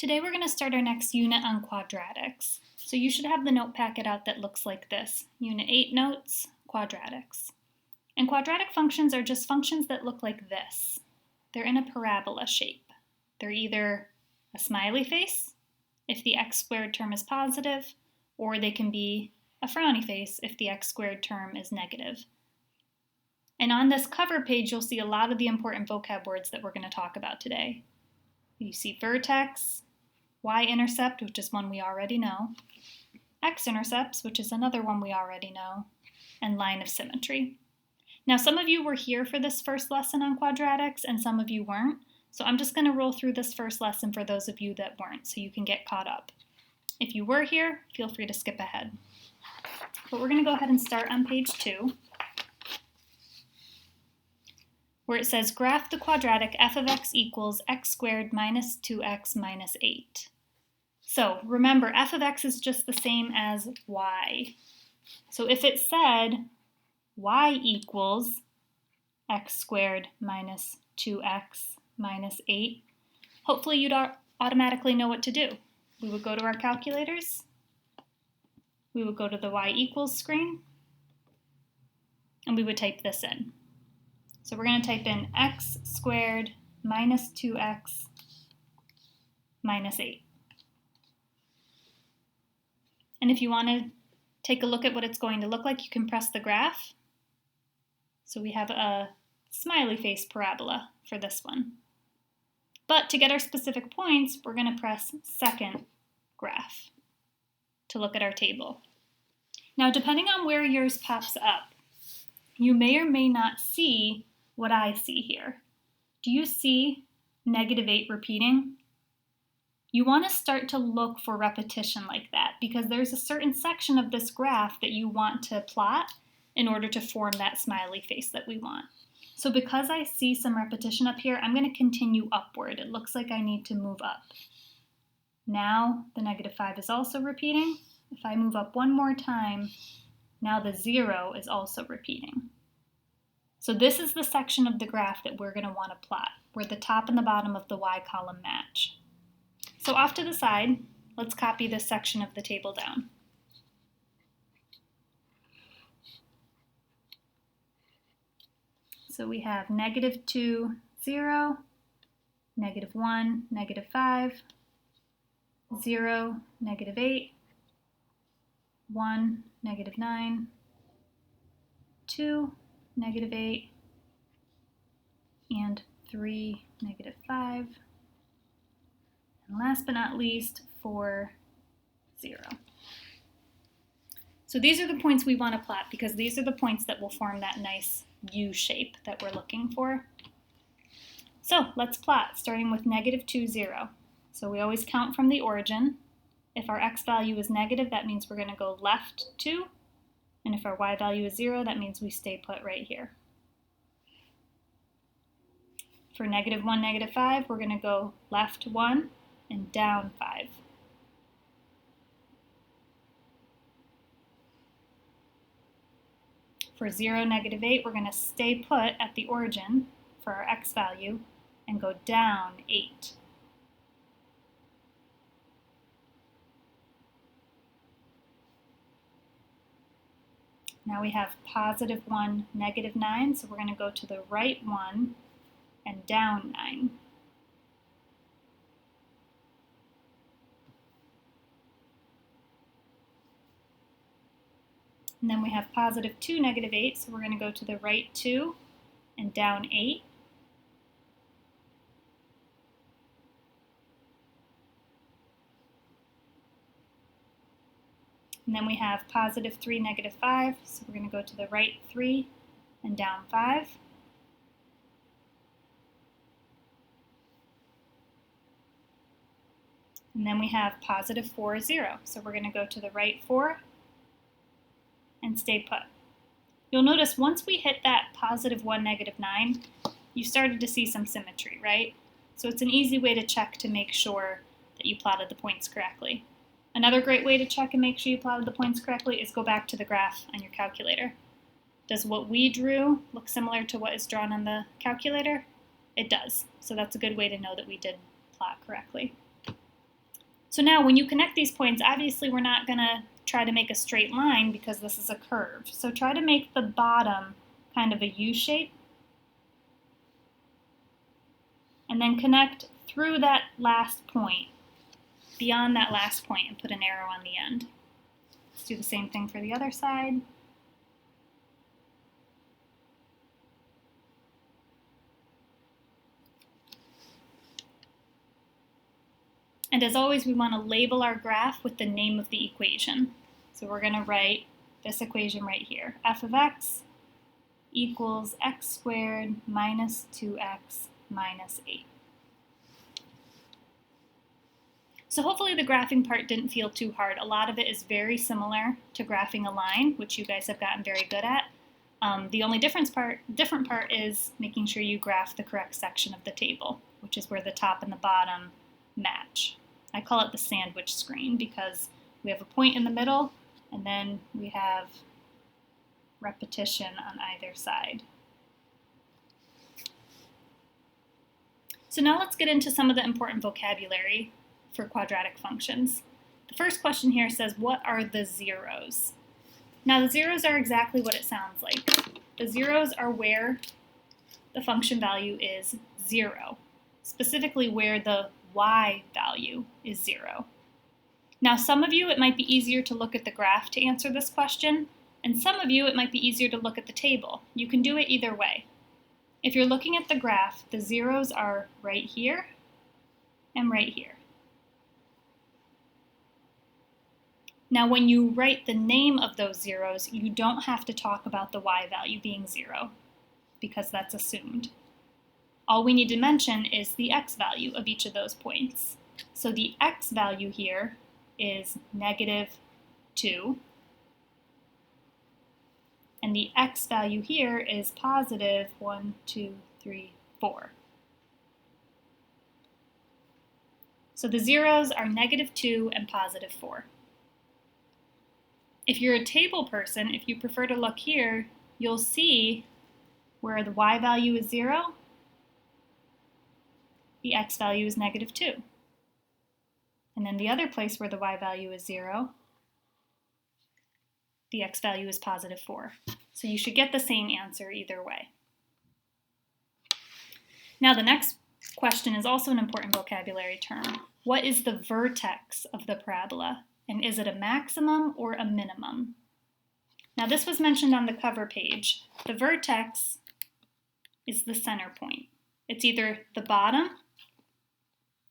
Today we're going to start our next unit on quadratics. So you should have the note packet out that looks like this. Unit 8 notes, quadratics. And quadratic functions are just functions that look like this. They're in a parabola shape. They're either a smiley face if the x squared term is positive, or they can be a frowny face if the x squared term is negative. And on this cover page, you'll see a lot of the important vocab words that we're going to talk about today. You see vertex, y-intercept, which is one we already know, x-intercepts, which is another one we already know, and line of symmetry. Now, some of you were here for this first lesson on quadratics, and some of you weren't, so I'm just going to roll through this first lesson for those of you that weren't, so you can get caught up. If you were here, feel free to skip ahead. But we're going to go ahead and start on page 2, where it says, graph the quadratic f of x equals x squared minus 2x minus 8. So remember, f of x is just the same as y. So if it said y equals x squared minus 2x minus 8, hopefully you'd automatically know what to do. We would go to our calculators, we would go to the y equals screen, and we would type this in. So we're going to type in x squared minus 2x minus 8. And if you want to take a look at what it's going to look like, you can press the graph. So we have a smiley face parabola for this one. But to get our specific points, we're going to press second graph to look at our table. Now, depending on where yours pops up, you may or may not see what I see here. Do you see -8 repeating? You want to start to look for repetition like that because there's a certain section of this graph that you want to plot in order to form that smiley face that we want. So because I see some repetition up here, I'm going to continue upward. It looks like I need to move up. Now the -5 is also repeating. If I move up one more time, now the 0 is also repeating. So this is the section of the graph that we're going to want to plot, where the top and the bottom of the y column match. So off to the side, let's copy this section of the table down. So we have -2, 0, -1, -5, 0, -8, 1, -9, 2, -8, and 3, -5, and last but not least, 4, 0. So these are the points we want to plot because these are the points that will form that nice U shape that we're looking for. So let's plot, starting with -2, 0. So we always count from the origin. If our x value is negative, that means we're going to go left 2. And if our y value is 0, that means we stay put right here. For -1, -5, we're going to go left 1 and down 5. For 0, -8, we're going to stay put at the origin for our x value and go down 8. Now we have +1, -9, so we're going to go to the right 1 and down 9. And then we have +2, -8, so we're going to go to the right 2 and down 8. And then we have +3, -5, so we're going to go to the right 3 and down 5. And then we have +4, 0, so we're going to go to the right 4 and stay put. You'll notice once we hit that +1, -9, you started to see some symmetry, right? So it's an easy way to check to make sure that you plotted the points correctly. Another great way to check and make sure you plotted the points correctly is go back to the graph on your calculator. Does what we drew look similar to what is drawn on the calculator? It does. So that's a good way to know that we did plot correctly. So now when you connect these points, obviously we're not going to try to make a straight line because this is a curve. So try to make the bottom kind of a U shape. And then connect through that last point, beyond that last point, and put an arrow on the end. Let's do the same thing for the other side. And as always, we want to label our graph with the name of the equation. So we're going to write this equation right here. F of x equals x squared minus 2x minus 8. So hopefully the graphing part didn't feel too hard. A lot of it is very similar to graphing a line, which you guys have gotten very good at. The only different part is making sure you graph the correct section of the table, which is where the top and the bottom match. I call it the sandwich screen because we have a point in the middle and then we have repetition on either side. So now let's get into some of the important vocabulary for quadratic functions. The first question here says, what are the zeros? Now the zeros are exactly what it sounds like. The zeros are where the function value is 0, specifically where the y value is 0. Now some of you it might be easier to look at the graph to answer this question, and some of you it might be easier to look at the table. You can do it either way. If you're looking at the graph, the zeros are right here and right here. Now when you write the name of those zeros, you don't have to talk about the y value being 0 because that's assumed. All we need to mention is the x value of each of those points. So the x value here is -2, and the x value here is positive 1, 2, 3, 4. So the zeros are -2 and positive 4. If you're a table person, if you prefer to look here, you'll see where the y value is 0, the x value is -2. And then the other place where the y value is 0, the x value is positive 4. So you should get the same answer either way. Now the next question is also an important vocabulary term. What is the vertex of the parabola? And is it a maximum or a minimum? Now this was mentioned on the cover page. The vertex is the center point. It's either the bottom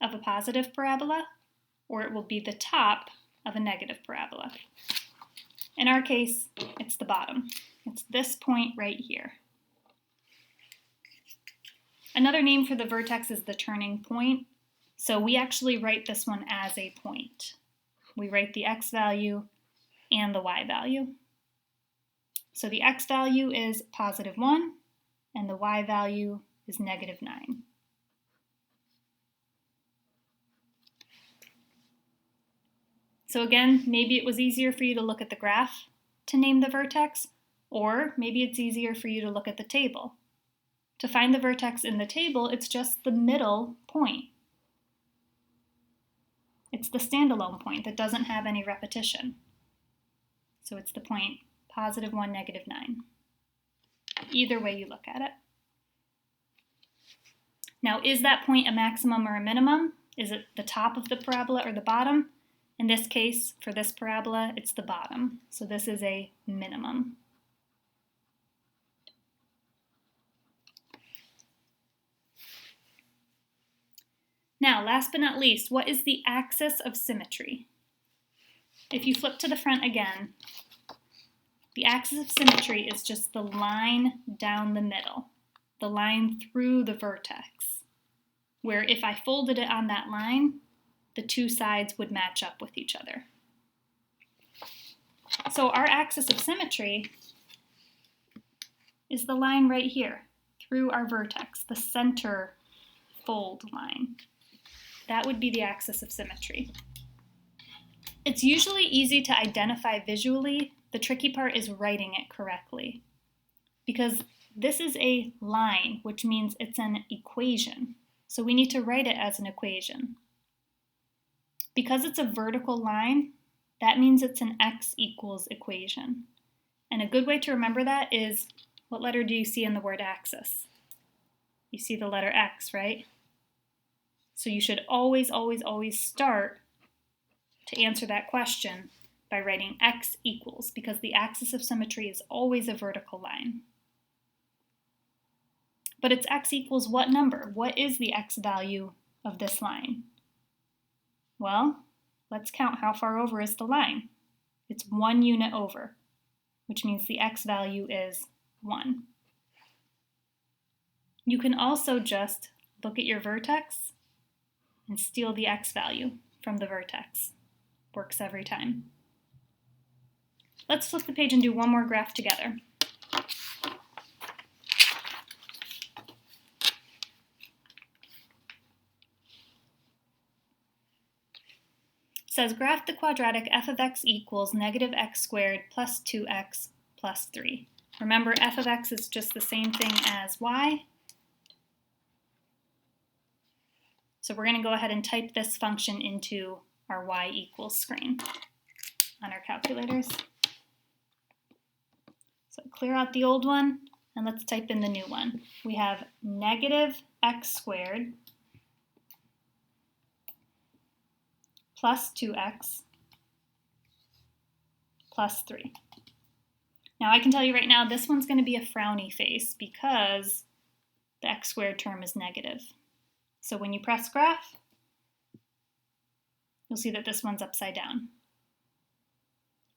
of a positive parabola or it will be the top of a negative parabola. In our case, it's the bottom. It's this point right here. Another name for the vertex is the turning point. So we actually write this one as a point. We write the x value and the y value. So the x value is positive 1 and the y value is -9. So again, maybe it was easier for you to look at the graph to name the vertex, or maybe it's easier for you to look at the table. To find the vertex in the table, it's just the middle point. It's the standalone point that doesn't have any repetition. So it's the point positive 1, -9. Either way you look at it. Now, is that point a maximum or a minimum? Is it the top of the parabola or the bottom? In this case, for this parabola, it's the bottom. So this is a minimum. Now, last but not least, what is the axis of symmetry? If you flip to the front again, the axis of symmetry is just the line down the middle, the line through the vertex, where if I folded it on that line, the two sides would match up with each other. So our axis of symmetry is the line right here, through our vertex, the center fold line. That would be the axis of symmetry. It's usually easy to identify visually. The tricky part is writing it correctly, because this is a line, which means it's an equation. So we need to write it as an equation. Because it's a vertical line, that means it's an x equals equation. And a good way to remember that is, what letter do you see in the word axis? You see the letter X, right? So you should always, always, always start to answer that question by writing x equals, because the axis of symmetry is always a vertical line. But it's x equals what number? What is the x value of this line? Well, let's count how far over is the line. It's 1 unit over, which means the x value is 1. You can also just look at your vertex and steal the x value from the vertex. Works every time. Let's flip the page and do one more graph together. It says graph the quadratic f of x equals negative x squared plus 2x plus 3. Remember, f of x is just the same thing as y. So we're going to go ahead and type this function into our y equals screen on our calculators. So clear out the old one and let's type in the new one. We have negative x squared plus 2x plus 3. Now I can tell you right now this one's going to be a frowny face because the x squared term is negative. So when you press graph, you'll see that this one's upside down.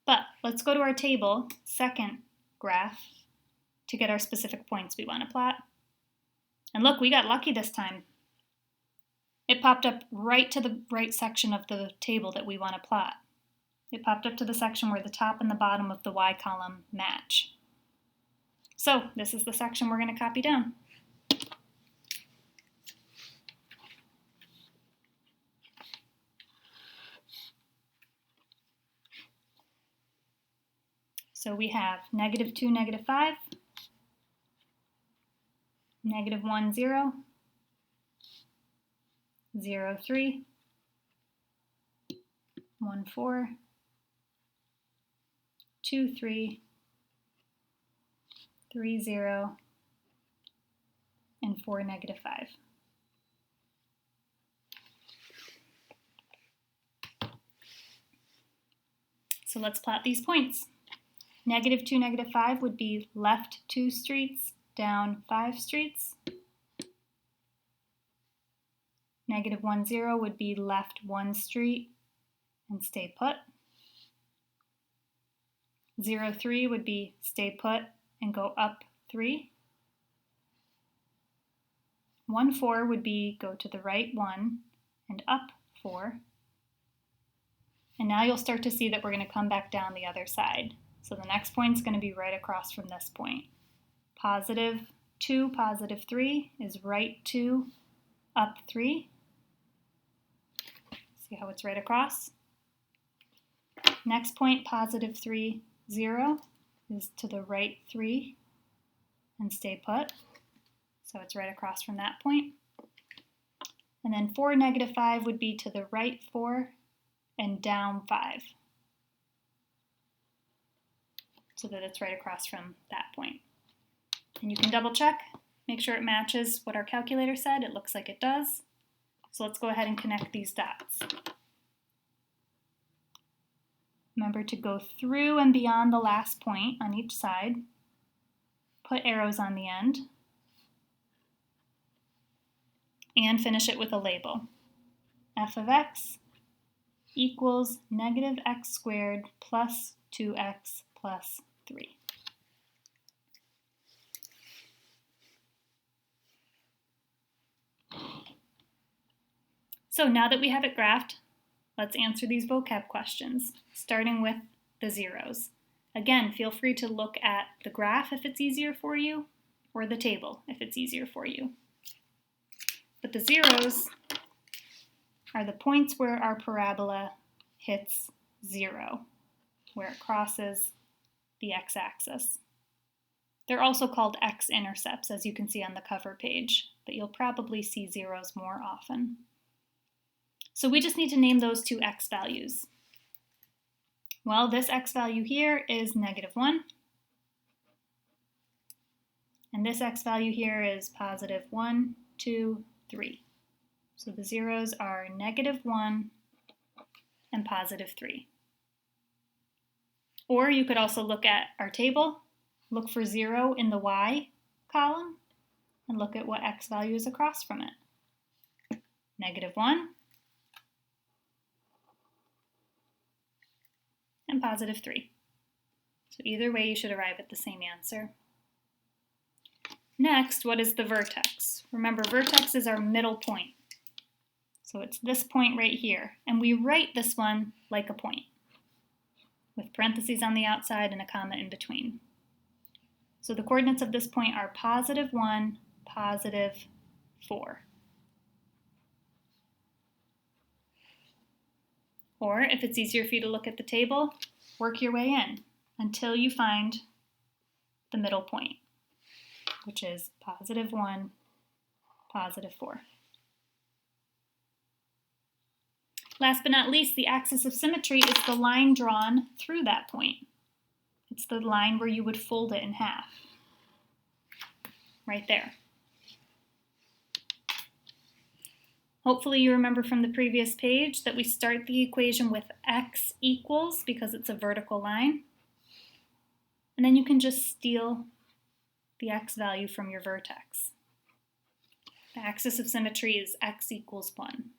But let's go to our table, second graph, to get our specific points we want to plot. And look, we got lucky this time. It popped up right to the right section of the table that we want to plot. It popped up to the section where the top and the bottom of the y column match. So this is the section we're going to copy down. So we have negative 2, negative 5, negative 1, 0, 0, 3, 1, 4, 2, 3, 3, 0, and 4, negative 5. So let's plot these points. Negative 2, negative 5 would be left 2 streets, down 5 streets. Negative 1, 0 would be left 1 street and stay put. 0, 3 would be stay put and go up 3. 1, 4 would be go to the right 1 and up 4. And now you'll start to see that we're going to come back down the other side. So the next point is going to be right across from this point. Positive 2, positive 3 is right 2, up 3. See how it's right across? Next point, positive 3, 0 is to the right 3 and stay put. So it's right across from that point. And then 4, negative 5 would be to the right 4 and down 5. So that it's right across from that point. And you can double check, make sure it matches what our calculator said. It looks like it does. So let's go ahead and connect these dots. Remember to go through and beyond the last point on each side. Put arrows on the end. And finish it with a label. F of x equals negative x squared plus 2x plus 3. So now that we have it graphed, let's answer these vocab questions, starting with the zeros. Again, feel free to look at the graph if it's easier for you, or the table if it's easier for you. But the zeros are the points where our parabola hits 0, where it crosses the x-axis. They're also called x-intercepts, as you can see on the cover page, but you'll probably see zeros more often. So we just need to name those two x values. Well, this x value here is -1. And this x value here is +1, 2, 3. So the zeros are -1 and +3. Or you could also look at our table, look for 0 in the y column, and look at what x value is across from it. -1 and +3. So either way, you should arrive at the same answer. Next, what is the vertex? Remember, vertex is our middle point. So it's this point right here. And we write this one like a point, with parentheses on the outside and a comma in between. So the coordinates of this point are +1, +4. Or if it's easier for you to look at the table, work your way in until you find the middle point, which is +1, +4. Last but not least, the axis of symmetry is the line drawn through that point. It's the line where you would fold it in half, right there. Hopefully you remember from the previous page that we start the equation with x equals because it's a vertical line. And then you can just steal the x value from your vertex. The axis of symmetry is x equals 1.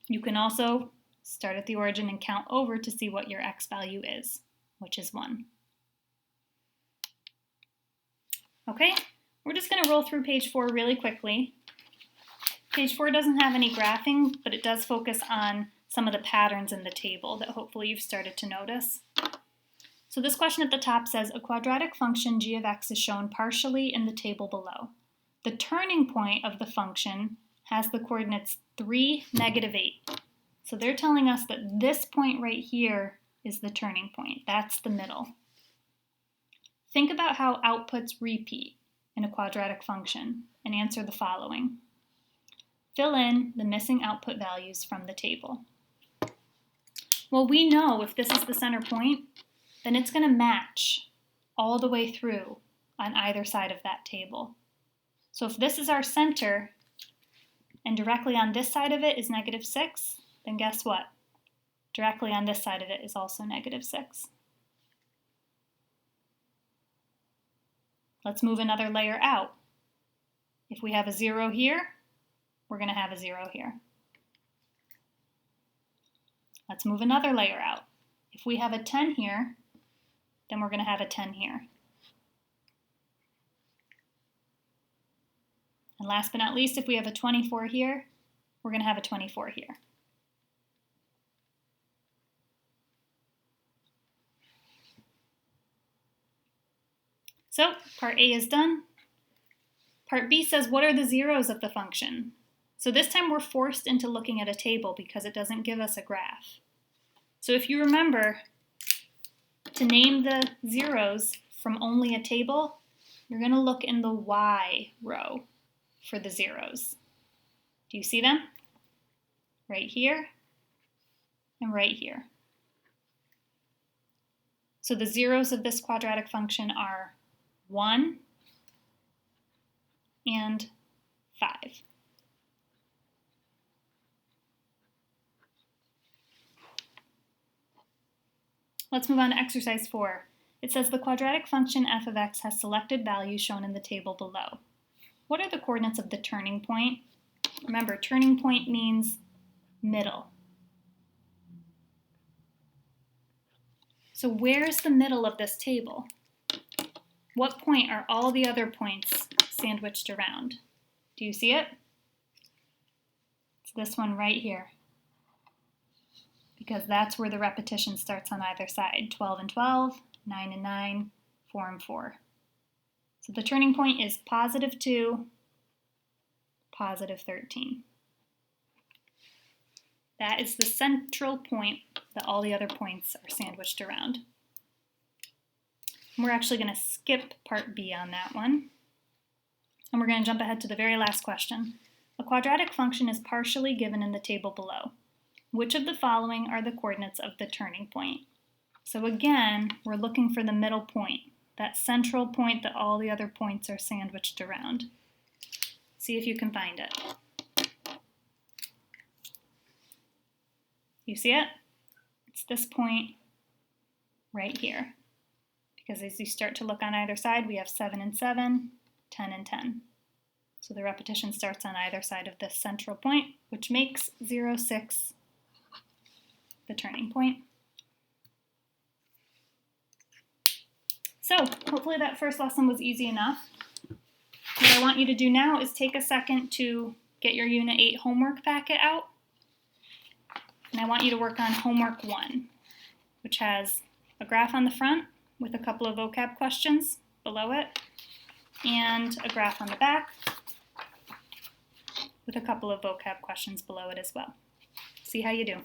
You can also start at the origin and count over to see what your x value is, which is 1. Okay, we're just going to roll through page 4 really quickly. Page 4 doesn't have any graphing, but it does focus on some of the patterns in the table that hopefully you've started to notice. So this question at the top says, a quadratic function g of x is shown partially in the table below. The turning point of the function has the coordinates 3, -8. So they're telling us that this point right here is the turning point. That's the middle. Think about how outputs repeat in a quadratic function and answer the following. Fill in the missing output values from the table. Well, we know if this is the center point, then it's going to match all the way through on either side of that table. So if this is our center, and directly on this side of it is -6, then guess what? Directly on this side of it is also -6. Let's move another layer out. If we have a 0 here, we're going to have a 0 here. Let's move another layer out. If we have a 10 here, then we're going to have a 10 here. And last but not least, if we have a 24 here, we're going to have a 24 here. So part A is done. Part B says, what are the zeros of the function? So this time we're forced into looking at a table because it doesn't give us a graph. So if you remember, to name the zeros from only a table, you're going to look in the Y row for the zeros. Do you see them? Right here and right here. So the zeros of this quadratic function are 1 and 5. Let's move on to exercise 4. It says the quadratic function f of x has selected values shown in the table below. What are the coordinates of the turning point? Remember, turning point means middle. So where's the middle of this table? What point are all the other points sandwiched around? Do you see it? It's this one right here, because that's where the repetition starts on either side. 12 and 12, 9 and 9, 4 and 4. So the turning point is +2, +13. That is the central point that all the other points are sandwiched around. And we're actually going to skip part B on that one. And we're going to jump ahead to the very last question. A quadratic function is partially given in the table below. Which of the following are the coordinates of the turning point? So again, we're looking for the middle point, that central point that all the other points are sandwiched around. See if you can find it. You see it? It's this point right here. Because as you start to look on either side, we have 7 and 7, 10 and 10. So the repetition starts on either side of this central point, which makes 0, 6 the turning point. So hopefully that first lesson was easy enough. What I want you to do now is take a second to get your Unit 8 homework packet out. And I want you to work on homework 1, which has a graph on the front with a couple of vocab questions below it, and a graph on the back with a couple of vocab questions below it as well. See how you do.